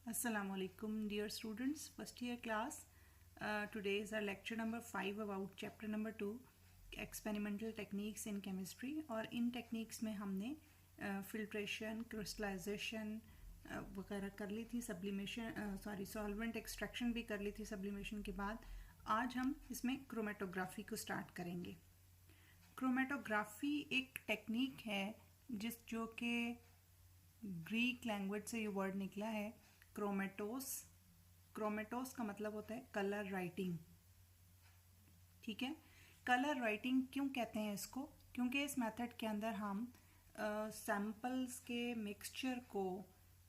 Assalamualaikum dear students, first year class. Today is our lecture number 5 about chapter number 2 experimental techniques in chemistry. और इन techniques में हमने filtration, crystallization वगैरह कर ली थी, sublimation solvent extraction भी कर ली थी sublimation के बाद. आज हम इसमें क्रोमेटोग्राफी को स्टार्ट करेंगे. क्रोमेटोग्राफी एक टेक्निक है जो कि ग्रीक लैंग्वेज से ये वर्ड निकला है क्रोमेटोस. क्रोमेटोस का मतलब होता है कलर राइटिंग. ठीक है, कलर राइटिंग क्यों कहते हैं इसको? क्योंकि इस मेथड के अंदर हम सैम्पल्स के मिक्सचर को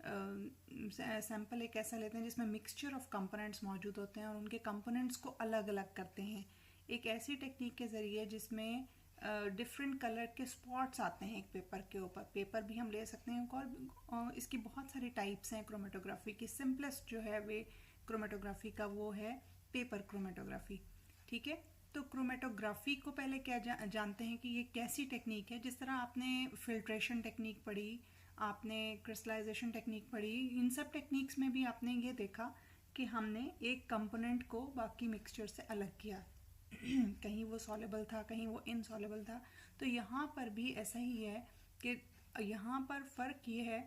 सैम्पल एक ऐसा लेते हैं जिसमें मिक्सचर ऑफ कंपोनेंट्स मौजूद होते हैं और उनके कंपोनेंट्स को अलग अलग करते हैं एक ऐसी टेक्निक के ज़रिए जिसमें डिफरेंट कलर के स्पॉट्स आते हैं एक पेपर के ऊपर. पेपर भी हम ले सकते हैं और इसकी बहुत सारी टाइप्स हैं क्रोमेटोग्राफी की. सिंपलेस्ट जो है वे क्रोमेटोग्राफी का वो है पेपर क्रोमेटोग्राफी. ठीक है, तो क्रोमेटोग्राफी को पहले क्या जानते हैं कि ये कैसी टेक्निक है. जिस तरह आपने फिल्ट्रेशन टेक्निक पढ़ी, आपने क्रिस्टलाइजेशन टेक्निक पढ़ी, इन सब टेक्निक्स में भी आपने ये देखा कि हमने एक कंपोनेंट को बाकी मिक्सचर से अलग किया. कहीं वो सॉलेबल था, कहीं वो इनसॉलेबल था. तो यहाँ पर भी ऐसा ही है कि यहाँ पर फ़र्क ये है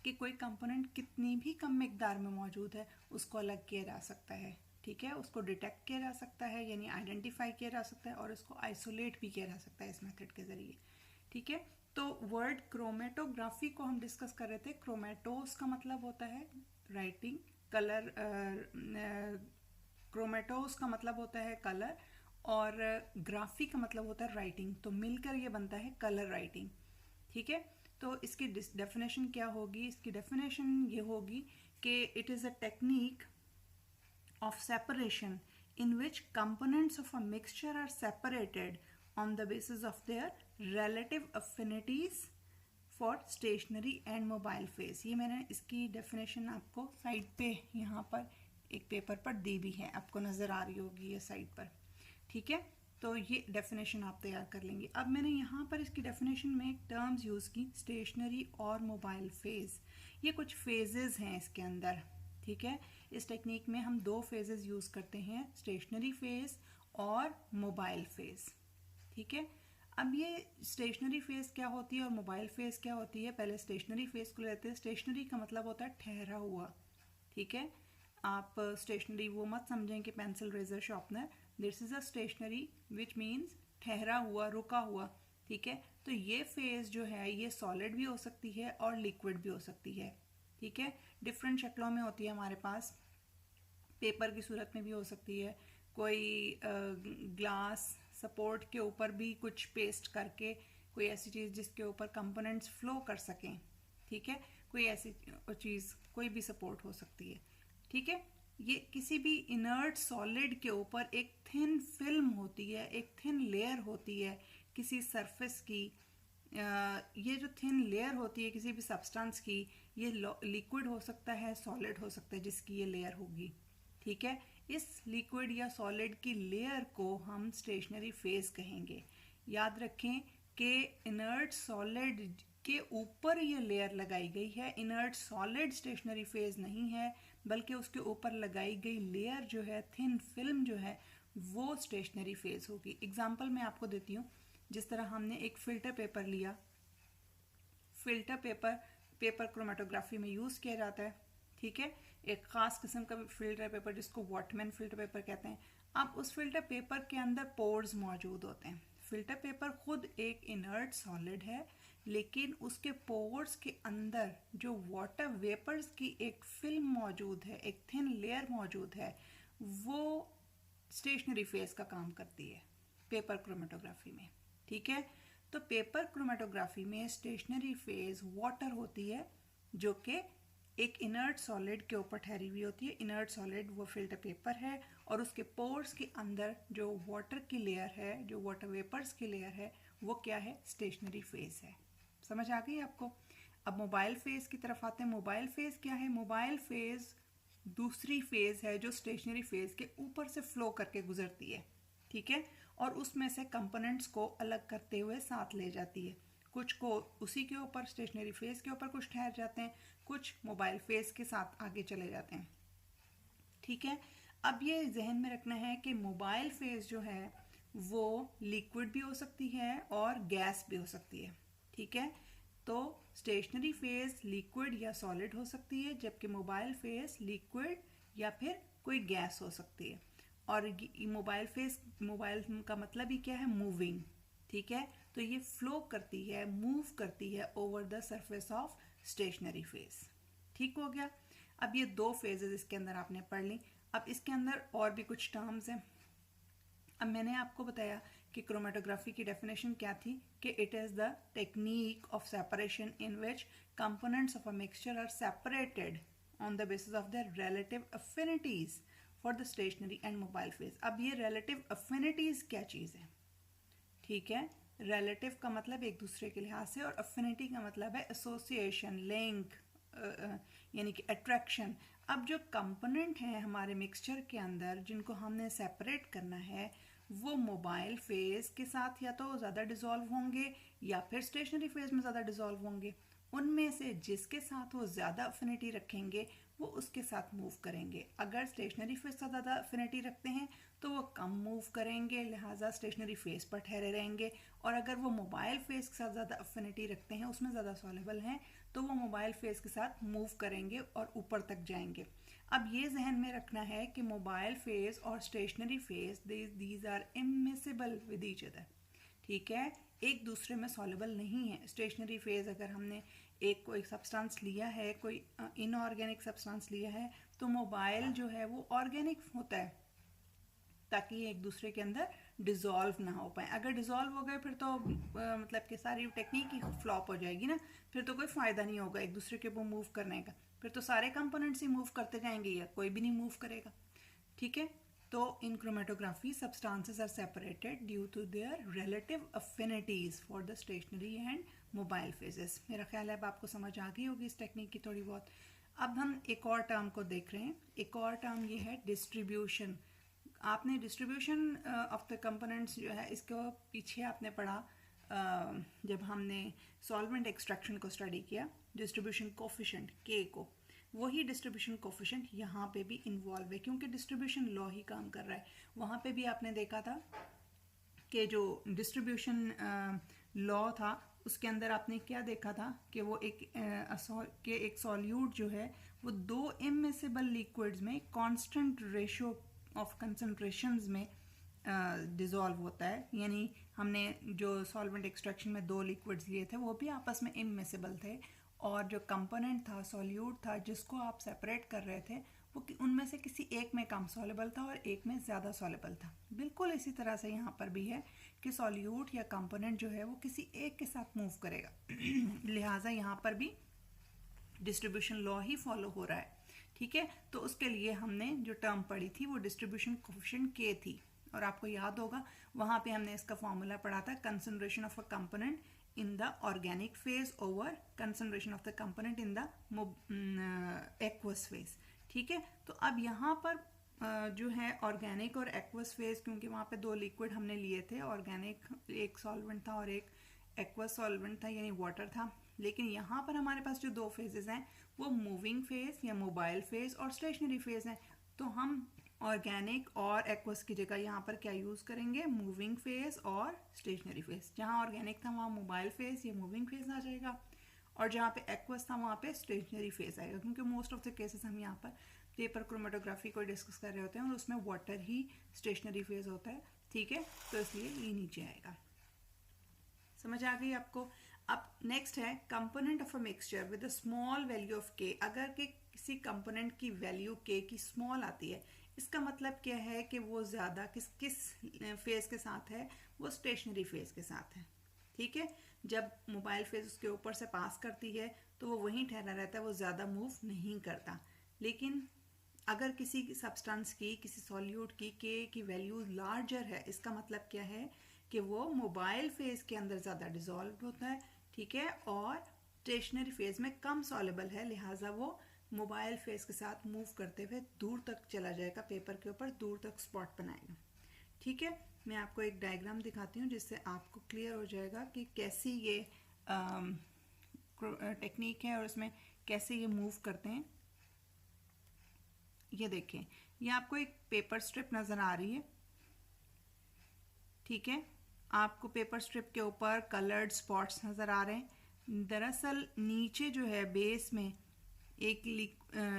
कि कोई कंपोनेंट कितनी भी कम मिकदार में मौजूद है उसको अलग किया जा सकता है. ठीक है, उसको डिटेक्ट किया जा सकता है, यानी आइडेंटिफाई किया जा सकता है और उसको आइसोलेट भी किया जा सकता है इस मेथड के ज़रिए. ठीक है, तो वर्ड क्रोमेटोग्राफी को हम डिस्कस कर रहे थे. क्रोमेटोस का मतलब होता है राइटिंग, कलर. क्रोमेटोस का मतलब होता है कलर और ग्राफी का मतलब होता है राइटिंग. तो मिलकर ये बनता है कलर राइटिंग. ठीक है, तो इसकी डेफिनेशन क्या होगी? इसकी डेफिनेशन ये होगी कि it is a technique of separation in which components of a mixture are separated on the basis of their relative affinities for stationary and mobile phase. ये मैंने इसकी डेफिनेशन आपको साइड पे यहाँ पर एक पेपर पर दी भी है, आपको नज़र आ रही होगी ये साइड पर. ठीक है, तो ये डेफिनेशन आप तैयार कर लेंगे. अब मैंने यहाँ पर इसकी डेफिनेशन में एक टर्म्स यूज़ की, स्टेशनरी और मोबाइल फेज़. ये कुछ फेजेस हैं इसके अंदर. ठीक है, इस टेक्निक में हम दो फेजेस यूज़ करते हैं, स्टेशनरी फेज़ और मोबाइल फेज़. ठीक है, अब ये स्टेशनरी फेज़ क्या होती है और मोबाइल फेज़ क्या होती है? पहले स्टेशनरी फेज़ को लेते हैं. स्टेशनरी का मतलब होता है ठहरा हुआ. ठीक है, आप स्टेशनरी वो मत समझें कि pencil, razor, sharpener. This is a stationary which means ठहरा हुआ, रुका हुआ. ठीक है, तो ये फेज़ जो है ये सॉलिड भी हो सकती है और लिक्विड भी हो सकती है. ठीक है, डिफरेंट शक्लों में होती है हमारे पास. पेपर की सूरत में भी हो सकती है, कोई ग्लास सपोर्ट के ऊपर भी कुछ पेस्ट करके कोई ऐसी चीज़ जिसके ऊपर कंपोनेंट्स फ्लो कर सकें. ठीक है, कोई ऐसी चीज़, कोई भी सपोर्ट हो सकती है. ठीक है, ये किसी भी इनर्ट सॉलिड के ऊपर एक थिन फिल्म होती है, एक थिन लेयर होती है किसी सरफेस की. ये जो थिन लेयर होती है किसी भी सब्सटेंस की, ये लिक्विड हो सकता है, सॉलिड हो सकता है जिसकी ये लेयर होगी. ठीक है, इस लिक्विड या सॉलिड की लेयर को हम स्टेशनरी फेज कहेंगे. याद रखें कि इनर्ट सॉलिड के ऊपर ये लेयर लगाई गई है. इनर्ट सॉलिड स्टेशनरी फेज नहीं है, बल्कि उसके ऊपर लगाई गई लेयर जो है, थिन फिल्म जो है, वो स्टेशनरी फेज होगी. एग्जाम्पल मैं आपको देती हूँ. जिस तरह हमने एक फ़िल्टर पेपर लिया, फ़िल्टर पेपर क्रोमेटोग्राफी में यूज़ किया जाता है. ठीक है, एक ख़ास किस्म का फ़िल्टर पेपर जिसको वॉटमैन फ़िल्टर पेपर कहते हैं. अब उस फ़िल्टर पेपर के अंदर पोर्स मौजूद होते हैं. फ़िल्टर पेपर खुद एक इनर्ट सॉलिड है, लेकिन उसके पोर्स के अंदर जो वाटर वेपर्स की एक फिल्म मौजूद है, एक थिन लेयर मौजूद है, वो स्टेशनरी फेज का काम करती है पेपर क्रोमेटोग्राफी में. ठीक है, तो पेपर क्रोमेटोग्राफी में स्टेशनरी फेज वाटर होती है जो कि एक इनर्ट सॉलिड के ऊपर ठहरी हुई होती है. इनर्ट सॉलिड वो फिल्टर पेपर है और उसके पोर्स के अंदर जो वाटर की लेयर है, जो वाटर वेपर्स की लेयर है, वो क्या है? स्टेशनरी फेज है. समझ आ गई आपको? अब मोबाइल फेज की तरफ आते हैं. मोबाइल फेज क्या है? मोबाइल फेज दूसरी फेज है जो स्टेशनरी फेज के ऊपर से फ्लो करके गुजरती है. ठीक है, और उसमें से कंपोनेंट्स को अलग करते हुए साथ ले जाती है. कुछ को उसी के ऊपर स्टेशनरी फेस के ऊपर कुछ ठहर जाते हैं, कुछ मोबाइल फेस के साथ आगे चले जाते हैं। ठीक है, अब ये जहन में रखना है कि मोबाइल फेस जो है वो लिक्विड भी हो सकती है और गैस भी हो सकती है। ठीक है, तो स्टेशनरी फेस लिक्विड या सॉलिड हो सकती है, जबकि मोबाइल फेस लिक्विड या फिर कोई गैस हो सकती है। और मोबाइल का मतलब ही क्या है, मूविंग। ठीक है, तो ये फ्लो करती है, मूव करती है over the surface of stationary phase. ठीक हो गया। अब ये दो फेजेस इसके अंदर आपने पढ़ ली। अब इसके अंदर और भी कुछ टर्म्स हैं। अब मैंने आपको बताया कि क्रोमेटोग्राफी की डेफिनेशन क्या थी, कि it is the technique of separation in which components of a mixture are separated on the basis of their relative affinities for the stationary and mobile phase। अब ये relative affinities क्या चीज़ है? ठीक है, relative का मतलब एक दूसरे के लिहाज से, और affinity का मतलब है एसोसिएशन, लिंक, यानी कि अट्रैक्शन। अब जो कंपोनेंट हैं हमारे मिक्सचर के अंदर जिनको हमने सेपरेट करना है, वो मोबाइल फेज के साथ या तो ज़्यादा डिज़ोल्व होंगे या फिर स्टेशनरी फेज में ज़्यादा डिज़ोल्व होंगे। उनमें से जिसके साथ वो ज़्यादा अफिनिटी रखेंगे वो उसके साथ मूव करेंगे। अगर स्टेशनरी फेस का ज़्यादा अफिनिटी रखते हैं तो वो कम मूव करेंगे, लिहाजा स्टेशनरी फेस पर ठहरे रहेंगे। और अगर वो मोबाइल फेस के साथ ज़्यादा अफिनिटी रखते हैं, उसमें ज़्यादा सॉलेबल हैं, तो वो मोबाइल फेस के साथ मूव करेंगे और ऊपर तक जाएंगे। अब ये जहन में रखना है कि मोबाइल फेस और stationary phase these are immiscible with each other. ठीक है, एक दूसरे में सॉलेबल नहीं है। स्टेशनरी फेज अगर हमने कोई सब्सटेंस लिया है, कोई इनऑर्गेनिक सब्सटेंस लिया है, तो मोबाइल जो है वो ऑर्गेनिक होता है, ताकि ये एक दूसरे के अंदर डिज़ोल्व ना हो पाए। अगर डिज़ोल्व हो गए फिर तो मतलब कि सारी टेक्निक ही फ्लॉप हो जाएगी ना, फिर तो कोई फ़ायदा नहीं होगा एक दूसरे के ऊपर मूव करने का। फिर तो सारे कंपोनेंट्स ही मूव करते जाएंगे या कोई भी नहीं मूव करेगा। ठीक है, तो इन chromatography substances are separated due to their relative affinities for the stationary and mobile phases। मेरा ख्याल है अब आपको समझ आ गई होगी इस टेक्निक की थोड़ी बहुत। अब हम एक और टर्म को देख रहे हैं। एक और टर्म ये है डिस्ट्रीब्यूशन। आपने डिस्ट्रीब्यूशन ऑफ द कंपोनेंट्स जो है इसको पीछे आपने पढ़ा जब हमने सॉल्वेंट एक्सट्रैक्शन को स्टडी किया, डिस्ट्रीब्यूशन कोफिशिएंट के को। वही डिस्ट्रीब्यूशन कोफिशिएंट यहाँ पे भी इन्वॉल्व है, क्योंकि डिस्ट्रीब्यूशन लॉ ही काम कर रहा है। वहाँ पे भी आपने देखा था कि जो डिस्ट्रीब्यूशन लॉ था उसके अंदर आपने क्या देखा था कि वो एक सॉल्यूट जो है वो दो इमिसिबल लिक्विड्स में कांस्टेंट रेशियो ऑफ कंसंट्रेशंस में डिज़ोल्व होता है। यानी हमने जो सॉल्वेंट एक्सट्रैक्शन में दो लिक्विड्स लिए थे वो भी आपस में इमिसिबल थे, और जो कंपोनेंट था, सॉल्यूट था जिसको आप सेपरेट कर रहे थे, वो उनमें से किसी एक में कम सॉलेबल था और एक में ज़्यादा सॉलेबल था। बिल्कुल इसी तरह से यहाँ पर भी है कि सॉल्यूट या कंपोनेंट जो है वो किसी एक के साथ मूव करेगा। लिहाजा यहाँ पर भी डिस्ट्रीब्यूशन लॉ ही फॉलो हो रहा है। ठीक है, तो उसके लिए हमने जो टर्म पढ़ी थी वो डिस्ट्रीब्यूशन कोफिशिएंट के थी, और आपको याद होगा वहाँ पे हमने इसका फॉर्मूला पढ़ा था, concentration of a component in the organic phase over concentration of the component in the aqueous phase। ठीक है, तो अब यहाँ पर जो है ऑर्गेनिक और एक्वस फेज, क्योंकि वहाँ पे दो लिक्विड हमने लिए थे, ऑर्गेनिक एक सॉल्वेंट था और एक एक्वस सॉल्वेंट था यानी वाटर था। लेकिन यहाँ पर हमारे पास जो दो फेजेस हैं वो मूविंग फेज या मोबाइल फेज और स्टेशनरी फेज हैं। तो हम ऑर्गेनिक और एक्वस की जगह यहाँ पर क्या यूज़ करेंगे, मूविंग फेज और स्टेशनरी फेज। जहाँ ऑर्गेनिक था वहाँ मोबाइल फेज या मूविंग फेज आ जाएगा, और जहाँ पे एक्वस था वहाँ पे स्टेशनरी फेज आएगा, क्योंकि मोस्ट ऑफ द केसेस हम यहाँ पर पेपर क्रोमेटोग्राफी को डिस्कस कर रहे होते हैं और उसमें वाटर ही स्टेशनरी फेज होता है। ठीक है, तो इसलिए ये नीचे आएगा। समझ आ गई आपको। अब नेक्स्ट है component of a mixture with a small value of के। अगर के किसी कंपोनेंट की वैल्यू के की स्मॉल आती है, इसका मतलब क्या है कि वो ज़्यादा किस फेज के साथ है, वो स्टेशनरी फेज के साथ है। ठीक है, जब मोबाइल फेज उसके ऊपर से पास करती है तो वो वहीं ठहरा रहता है, वो ज़्यादा मूव नहीं करता। लेकिन अगर किसी सब्सटेंस की, किसी सॉल्यूट की के की वैल्यू लार्जर है, इसका मतलब क्या है कि वो मोबाइल फेज के अंदर ज़्यादा डिजॉल्व होता है। ठीक है, और स्टेशनरी फेज में कम सॉलेबल है, लिहाजा वो मोबाइल फेस के साथ मूव करते हुए दूर तक चला जाएगा, पेपर के ऊपर दूर तक स्पॉट बनाएगा। ठीक है, मैं आपको एक डायग्राम दिखाती हूँ जिससे आपको क्लियर हो जाएगा कि कैसी ये टेक्निक है और इसमें कैसे ये मूव करते हैं। ये देखें, ये आपको एक पेपर स्ट्रिप नज़र आ रही है, ठीक है। आपको पेपर स्ट्रिप के ऊपर कलर्ड स्पॉट्स नज़र आ रहे हैं। दरअसल नीचे जो है बेस में एक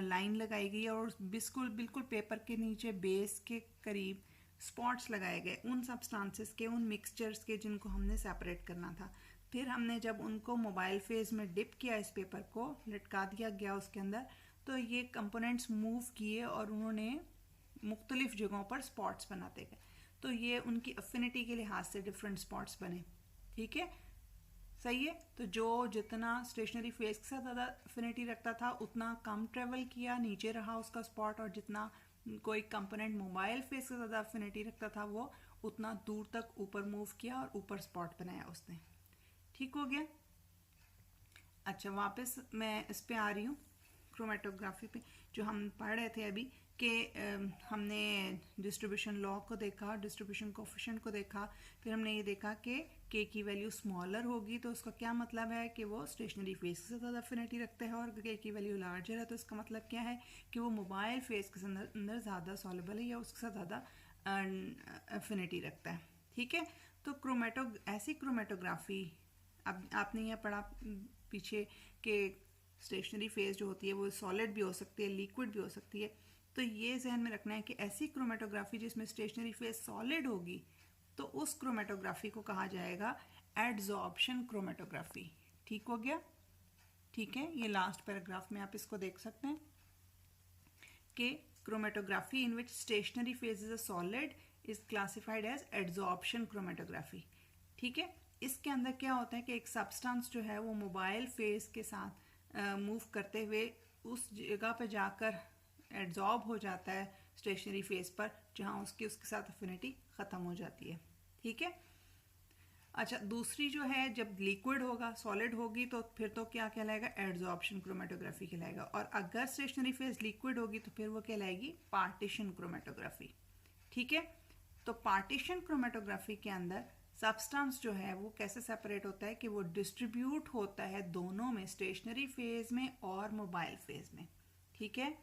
लाइन लगाई गई है और बिल्कुल बिल्कुल पेपर के नीचे बेस के करीब स्पॉट्स लगाए गए उन सब्सटेंसेस के, उन मिक्सचर्स के जिनको हमने सेपरेट करना था। फिर हमने जब उनको मोबाइल फेस में डिप किया, इस पेपर को लटका दिया गया उसके अंदर, तो ये कंपोनेंट्स मूव किए और उन्होंने मुख्तलिफ जगहों पर स्पॉट्स बनाते गए। तो ये उनकी अफिनिटी के लिहाज से डिफरेंट स्पॉट्स बने, ठीक है, सही है। तो जो जितना स्टेशनरी फेस के साथ ज़्यादा अफिनिटी रखता था उतना कम ट्रेवल किया, नीचे रहा उसका स्पॉट, और जितना कोई कंपोनेंट मोबाइल फेस से ज़्यादा अफिनिटी रखता था वो उतना दूर तक ऊपर मूव किया और ऊपर स्पॉट बनाया उसने। ठीक हो गया। अच्छा, वापस मैं इस पे आ रही हूँ, क्रोमेटोग्राफी पे, जो हम पढ़ रहे थे अभी कि हमने डिस्ट्रीब्यूशन लॉ को देखा, डिस्ट्रीब्यूशन कोफिशिएंट को देखा, फिर हमने ये देखा कि के की वैल्यू स्मॉलर होगी तो उसका क्या मतलब है कि वो स्टेशनरी फेस से ज़्यादा अफिनिटी रखते हैं, और के की वैल्यू लार्जर है तो इसका मतलब क्या है कि वो मोबाइल फेस के अंदर ज़्यादा सॉल्युबल है या उसके साथ ज़्यादा अफिनिटी रखता है, ठीक है। तो ऐसी क्रोमेटोग्राफी, अब आपने यह पढ़ा पीछे कि स्टेशनरी फेज जो होती है वो सॉलिड भी हो सकती है, लिक्विड भी हो सकती है। तो ये जहन में रखना है कि ऐसी क्रोमेटोग्राफी जिसमें स्टेशनरी फेज सॉलिड होगी तो उस क्रोमेटोग्राफी को कहा जाएगा एडजॉर्प्शन क्रोमेटोग्राफी। ठीक हो गया, ठीक है। ये लास्ट पैराग्राफ में आप इसको देख सकते हैं कि chromatography in which stationary phase is a solid is classified as adsorption chromatography, ठीक है। इसके अंदर क्या होता है कि एक सब्सटेंस जो है वो मोबाइल फेज के साथ मूव करते हुए उस जगह पे जाकर एड्जॉर्ब हो जाता है स्टेशनरी फेज पर जहाँ उसके साथ अफिनिटी ख़त्म हो जाती है, ठीक है। अच्छा, दूसरी जो है जब लिक्विड होगा, सॉलिड होगी, तो फिर तो क्या कहलाएगा, एड्जॉर्प्शन क्रोमेटोग्राफी कहलाएगा। और अगर स्टेशनरी फेज लिक्विड होगी तो फिर वो कहलाएगी पार्टीशन क्रोमेटोग्राफी, ठीक है। तो पार्टीशन क्रोमेटोग्राफी के अंदर सब्सटेंस जो है वो कैसे सेपरेट होता है कि वो डिस्ट्रीब्यूट होता है दोनों में, स्टेशनरी फेज में और मोबाइल फेज में, ठीक है।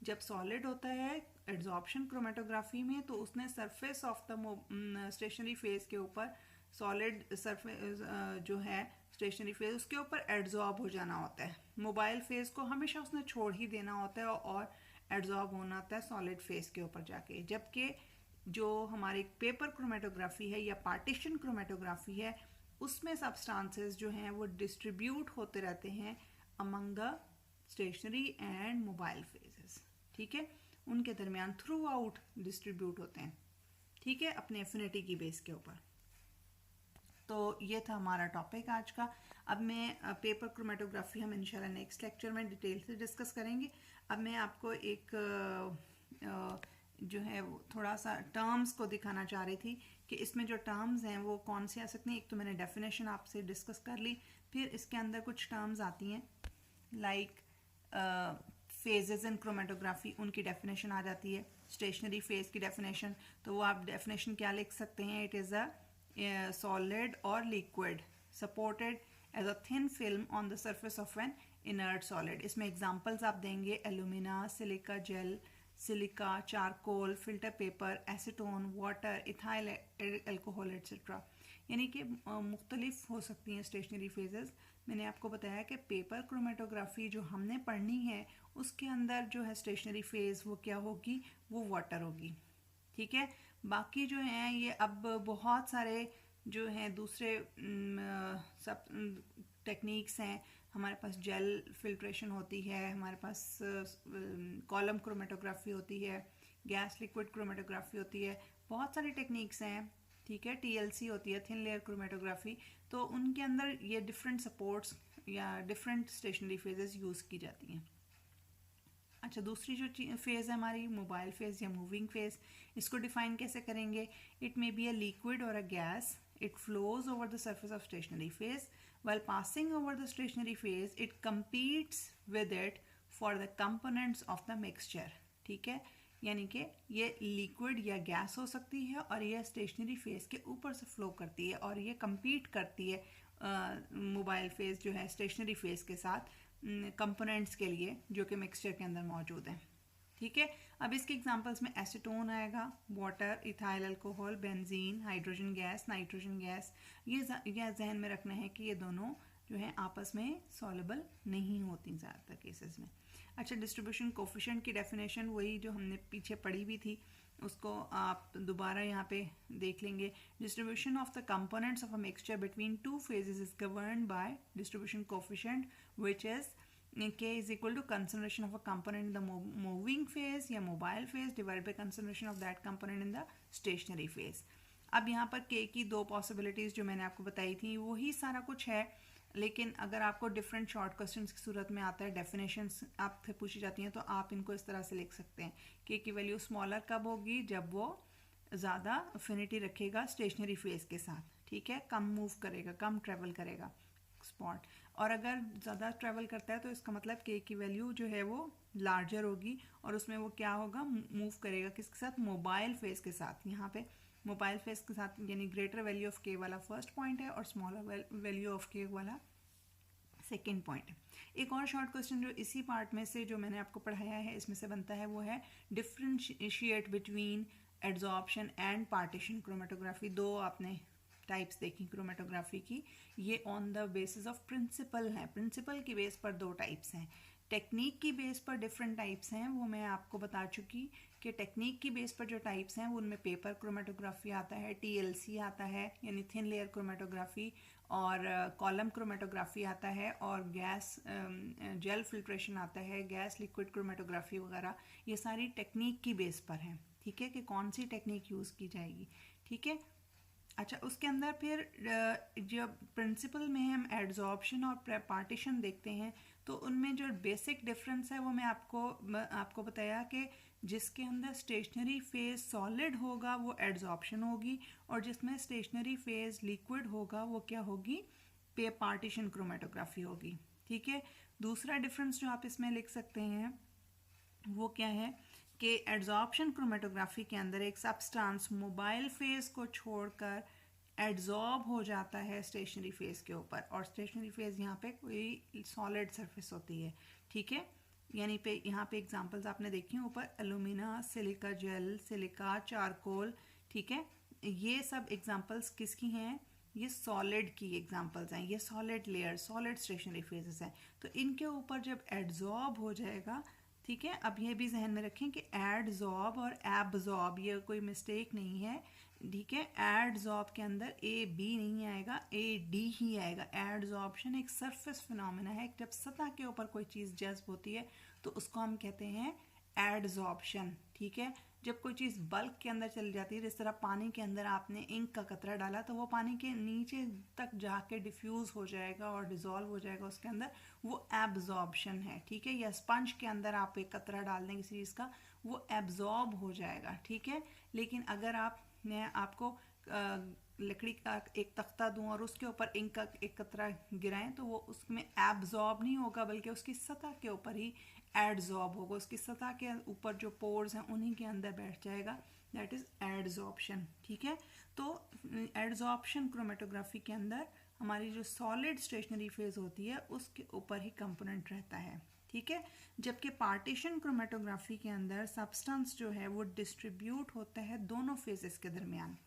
जब सॉलिड होता है एड्जॉर्प्शन क्रोमेटोग्राफी में तो उसने surface of the stationary phase के ऊपर सॉलिड सरफेस जो है स्टेशनरी फेज उसके ऊपर एड्जॉर्ब हो जाना होता है। मोबाइल फेज को हमेशा उसने छोड़ ही देना होता है और एड्जॉर्ब होना होता है सॉलिड फेज के ऊपर जाके। जबकि जो हमारी पेपर क्रोमेटोग्राफी है या पार्टीशन क्रोमेटोग्राफी है उसमें सब्सटेंसेस जो हैं वो डिस्ट्रीब्यूट होते रहते हैं among the stationary and mobile phases, ठीक है। उनके दरमियान थ्रू आउट डिस्ट्रीब्यूट होते हैं, ठीक है, अपने एफिनिटी की बेस के ऊपर। तो ये था हमारा टॉपिक आज का। अब मैं पेपर क्रोमेटोग्राफी हम इंशाल्लाह नेक्स्ट लेक्चर में डिटेल से डिस्कस करेंगे। अब मैं आपको एक जो है वो थोड़ा सा टर्म्स को दिखाना चाह रही थी कि इसमें जो टर्म्स हैं वो कौन से आ सकते हैं। एक तो मैंने डेफिनेशन आपसे डिस्कस कर ली, फिर इसके अंदर कुछ टर्म्स आती हैं लाइक फेजेस इन क्रोमेटोग्राफी, उनकी डेफिनेशन आ जाती है। स्टेशनरी फेज की डेफिनेशन, तो वो आप डेफिनेशन क्या लिख सकते हैं, इट इज़ अ सॉलिड और liquid supported as a thin film on the surface of an inert solid. इसमें एग्जांपल्स आप देंगे alumina, silica gel, silica, charcoal, filter paper, acetone, water, ethyl alcohol etcetera, यानी कि मुख्तलिफ हो सकती हैं स्टेशनरी फेजेस। मैंने आपको बताया कि पेपर क्रोमेटोग्राफी जो हमने पढ़नी है उसके अंदर जो है स्टेशनरी फेज वो क्या होगी, वो वाटर होगी, ठीक है। बाकी जो हैं ये अब बहुत सारे जो हैं दूसरे सब टेक्निक्स हैं। हमारे पास जेल फिल्ट्रेशन होती है, हमारे पास कॉलम क्रोमेटोग्राफी होती है, गैस लिक्विड क्रोमेटोग्राफी होती है, बहुत सारी टेक्निक्स हैं, ठीक है। टीएलसी होती है, थिन लेयर क्रोमेटोग्राफी। तो उनके अंदर ये डिफरेंट सपोर्ट्स या डिफरेंट स्टेशनरी फेजेस यूज़ की जाती हैं। अच्छा, दूसरी जो फेज़ है हमारी मोबाइल फेज़ या मूविंग फेज़, इसको डिफाइन कैसे करेंगे। It may be a liquid और a gas, it flows over the surface of stationary phase, while passing over the stationary phase it competes with it for the components of the mixture, ठीक है। यानी कि ये liquid या gas हो सकती है और ये स्टेशनरी फेज के ऊपर से फ्लो करती है और ये compete करती है मोबाइल फेस जो है स्टेशनरी फेस के साथ कंपोनेंट्स के लिए जो कि मिक्सचर के अंदर मौजूद हैं। ठीक है, अब इसके एग्जांपल्स में एसीटोन आएगा, water, ethyl alcohol, benzene, hydrogen gas, nitrogen gas. ये जहन में रखना है कि ये दोनों जो है आपस में सॉल्युबल नहीं होती ज़्यादातर केसेस में। अच्छा, डिस्ट्रीब्यूशन कोफिशिएंट की डेफिनेशन वही जो हमने पीछे पढ़ी भी थी, उसको आप दोबारा यहाँ पे देख लेंगे। Distribution of the components of a mixture between two phases is governed bye distribution coefficient which is K is equal to concentration of a component in the moving phase या mobile phase divided by concentration of that component in the stationary phase। अब यहाँ पर K की दो possibilities जो मैंने आपको बताई थी वही सारा कुछ है, लेकिन अगर आपको डिफरेंट शॉर्ट क्वेश्चंस की सूरत में आता है, डेफिनेशंस आपसे पूछी जाती हैं, तो आप इनको इस तरह से लिख सकते हैं। K की वैल्यू स्मॉलर कब होगी? जब वो ज़्यादा अफिनिटी रखेगा स्टेशनरी फेज के साथ, ठीक है, कम मूव करेगा, कम ट्रेवल करेगा स्पॉट, और अगर ज़्यादा ट्रैवल करता है तो इसका मतलब K की वैल्यू जो है वो लार्जर होगी, और उसमें वो क्या होगा, मूव करेगा किसके साथ? मोबाइल फेज के साथ। यहाँ पे मोबाइल फेज के साथ यानी ग्रेटर वैल्यू ऑफ K वाला फर्स्ट पॉइंट है और स्मॉलर वैल्यू ऑफ K वाला सेकेंड पॉइंट है। एक और शॉर्ट क्वेश्चन जो इसी पार्ट में से जो मैंने आपको पढ़ाया है इसमें से बनता है वो है differentiate between adsorption and partition chromatography. दो आपने टाइप्स देखी क्रोमेटोग्राफी की, ये on the basis of principle है, प्रिंसिपल की बेस पर दो टाइप्स हैं। टेक्निक की बेस पर डिफरेंट टाइप्स हैं, वो मैं आपको बता चुकी कि टेक्निक की बेस पर जो टाइप्स हैं वो उनमें पेपर क्रोमेटोग्राफी आता है, TLC आता है यानी थिन लेयर क्रोमेटोग्राफी, और कॉलम क्रोमेटोग्राफी आता है, और गैस जेल फिल्ट्रेशन आता है, गैस लिक्विड क्रोमेटोग्राफी वगैरह। ये सारी टेक्निक की बेस पर हैं, ठीक है, कि कौन सी टेक्निक यूज़ की जाएगी, ठीक है। अच्छा, उसके अंदर फिर जब प्रिंसिपल में हम एड्जॉर्प्शन और पार्टीशन देखते हैं तो उनमें जो बेसिक डिफरेंस है वो मैं आपको बताया कि जिसके अंदर स्टेशनरी फेज सॉलिड होगा वो एड्जॉर्प्शन होगी, और जिसमें स्टेशनरी फेज लिक्विड होगा वो क्या होगी? पे पार्टीशन क्रोमेटोग्राफी होगी, ठीक है। दूसरा डिफरेंस जो आप इसमें लिख सकते हैं वो क्या है कि एड्जॉर्प्शन क्रोमेटोग्राफी के अंदर एक सब्सटेंस मोबाइल फेज को छोड़कर एड्जॉर्ब हो जाता है स्टेशनरी फेज के ऊपर, और स्टेशनरी फेज यहाँ पे कोई सॉलिड सरफेस होती है, ठीक है। यानी पे यहाँ पे एग्जांपल्स आपने देखी हैं ऊपर, alumina, silica gel, silica, charcoal, ठीक है। ये सब एग्जांपल्स किसकी हैं? ये सॉलिड की एग्जांपल्स हैं, ये solid layer, solid stationary phases हैं। तो इनके ऊपर जब एड्जॉर्ब हो जाएगा, ठीक है। अब ये भी जहन में रखें कि एडजॉर्ब और एब्जॉर्ब ये कोई मिस्टेक नहीं है, ठीक है। एडजॉर्ब के अंदर AB नहीं आएगा, AD ही आएगा। एडजॉर्प्शन एक सरफेस फिनोमेना है, जब सतह के ऊपर कोई चीज़ जज्ब होती है तो उसको हम कहते हैं एडजॉर्प्शन, ठीक है। जब कोई चीज़ बल्क के अंदर चली जाती है, जिस तरह पानी के अंदर आपने इंक का कतरा डाला तो वो पानी के नीचे तक जाके डिफ्यूज़ हो जाएगा और डिज़ोल्व हो जाएगा उसके अंदर, वो एब्जॉर्प्शन है, ठीक है। या स्पंज के अंदर आप एक कतरा डाल दें किसी चीज़ का, वो एब्जॉर्ब हो जाएगा, ठीक है। लेकिन अगर मैं आपको लकड़ी का एक तख्ता दूं और उसके ऊपर इंक का एक कतरा गिराएं तो वो उसमें एब्जॉर्ब नहीं होगा, बल्कि उसकी सतह के ऊपर ही एडजॉर्ब होगा, उसकी सतह के ऊपर जो पोर्स हैं उन्हीं के अंदर बैठ जाएगा, दैट इज़ एडजॉर्प्शन, ठीक है। तो एडजॉर्प्शन क्रोमेटोग्राफी के अंदर हमारी जो सॉलिड स्टेशनरी फेज होती है उसके ऊपर ही कंपोनेंट रहता है, ठीक है। जबकि पार्टीशन क्रोमेटोग्राफी के अंदर सब्सटेंस जो है वो डिस्ट्रीब्यूट होता है दोनों फेजेस के दरमियान,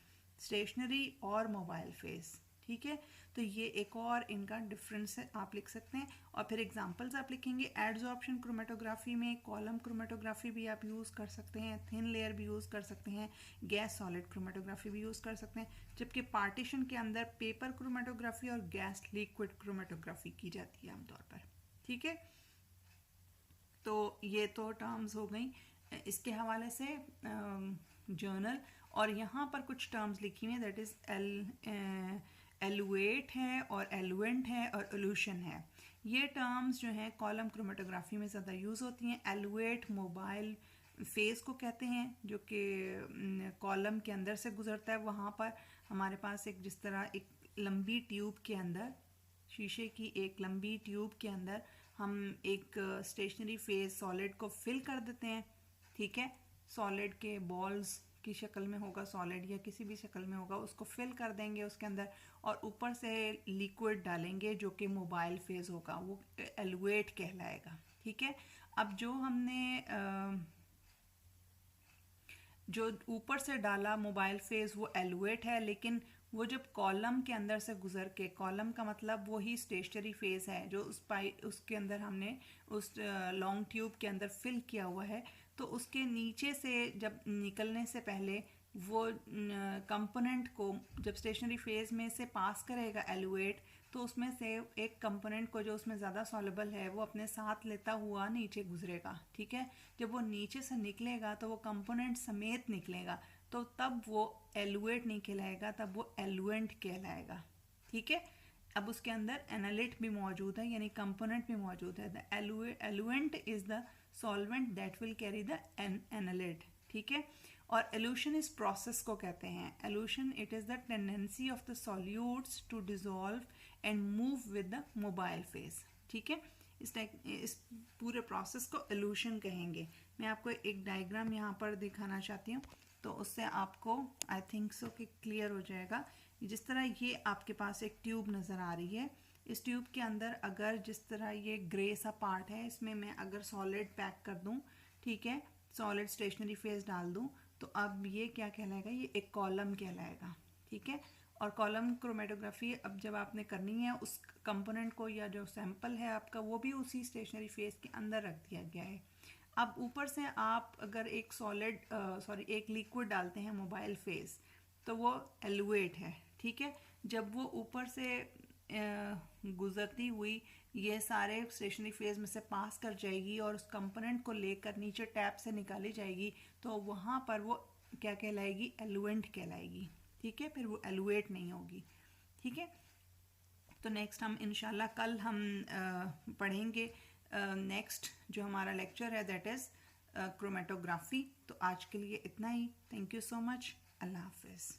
स्टेशनरी और मोबाइल फेज, ठीक है। तो ये एक और इनका डिफरेंस है, आप लिख सकते हैं। और फिर एग्जांपल्स आप लिखेंगे। एडजॉर्प्शन क्रोमेटोग्राफी में कॉलम क्रोमेटोग्राफी भी आप यूज़ कर सकते हैं, थिन लेयर भी यूज़ कर सकते हैं, गैस सॉलिड क्रोमेटोग्राफी भी यूज़ कर सकते हैं। जबकि पार्टीशन के अंदर पेपर क्रोमेटोग्राफी और गैस लिक्विड क्रोमेटोग्राफी की जाती है आमतौर पर, ठीक है। तो ये तो टर्म्स हो गई इसके हवाले से जर्नल, और यहाँ पर कुछ टर्म्स लिखी हुई हैं, दैट इज़ एलुएट है और एलुएंट है और एलूशन है। ये टर्म्स जो हैं कॉलम क्रोमेटोग्राफी में ज़्यादा यूज़ होती हैं। एलुएट मोबाइल फेस को कहते हैं जो कि कॉलम के अंदर से गुजरता है। वहाँ पर हमारे पास एक जिस तरह एक लंबी ट्यूब के अंदर, शीशे की एक लंबी ट्यूब के अंदर हम एक स्टेशनरी फेज सॉलिड को फिल कर देते हैं, ठीक है, सॉलिड के बॉल्स की शक्ल में होगा, सॉलिड या किसी भी शक्ल में होगा, उसको फिल कर देंगे उसके अंदर और ऊपर से लिक्विड डालेंगे जो कि मोबाइल फेज़ होगा, वो एलुएट कहलाएगा। ठीक है, अब जो हमने जो ऊपर से डाला मोबाइल फेज़ वो एलुएट है, लेकिन वो जब कॉलम के अंदर से गुजर के, कॉलम का मतलब वही स्टेशनरी फेज़ है जो उसके अंदर हमने उस लॉन्ग ट्यूब के अंदर फिल किया हुआ है, तो उसके नीचे से जब निकलने से पहले वो कंपोनेंट को जब स्टेशनरी फेज़ में से पास करेगा एलुएट, तो उसमें से एक कंपोनेंट को जो उसमें ज़्यादा सॉल्युबल है वो अपने साथ लेता हुआ नीचे गुजरेगा। ठीक है, जब वो नीचे से निकलेगा तो वो कंपोनेंट समेत निकलेगा, तो तब वो एलुएट नहीं कहलाएगा, तब वो एलुएंट कहलाएगा। ठीक है, अब उसके अंदर एनालिट भी मौजूद है, यानी कंपोनेंट भी मौजूद है। The eluent is the solvent that will carry the analyte. ठीक है, और एलूशन इस प्रोसेस को कहते हैं। Elution it is the tendency of the solutes to dissolve and move with the mobile phase. ठीक है, इस पूरे प्रोसेस को एलूशन कहेंगे। मैं आपको एक डायग्राम यहाँ पर दिखाना चाहती हूँ, तो उससे आपको आई थिंक सो कि क्लियर हो जाएगा। जिस तरह ये आपके पास एक ट्यूब नज़र आ रही है, इस ट्यूब के अंदर अगर जिस तरह ये ग्रे सा पार्ट है, इसमें मैं अगर सॉलिड पैक कर दूँ, ठीक है, सॉलिड स्टेशनरी फेज डाल दूँ, तो अब ये क्या कहलाएगा, ये एक कॉलम कहलाएगा। ठीक है, और कॉलम क्रोमेटोग्राफी अब जब आपने करनी है, उस कंपोनेंट को या जो सैंपल है आपका वो भी उसी स्टेशनरी फेज के अंदर रख दिया गया है। अब ऊपर से आप अगर एक एक लिक्विड डालते हैं मोबाइल फेज, तो वो एलुएट है। ठीक है, जब वो ऊपर से गुजरती हुई ये सारे स्टेशनरी फेज में से पास कर जाएगी और उस कंपोनेंट को लेकर नीचे टैप से निकाली जाएगी, तो वहाँ पर वो क्या कहलाएगी, एलुएंट कहलाएगी। ठीक है, फिर वो एलुएट नहीं होगी। ठीक है, तो नेक्स्ट हम इंशाल्लाह कल हम पढ़ेंगे नेक्स्ट जो हमारा लेक्चर है, दैट इज़ क्रोमेटोग्राफी। तो आज के लिए इतना ही। Thank you so much. अल्लाह हाफिज़।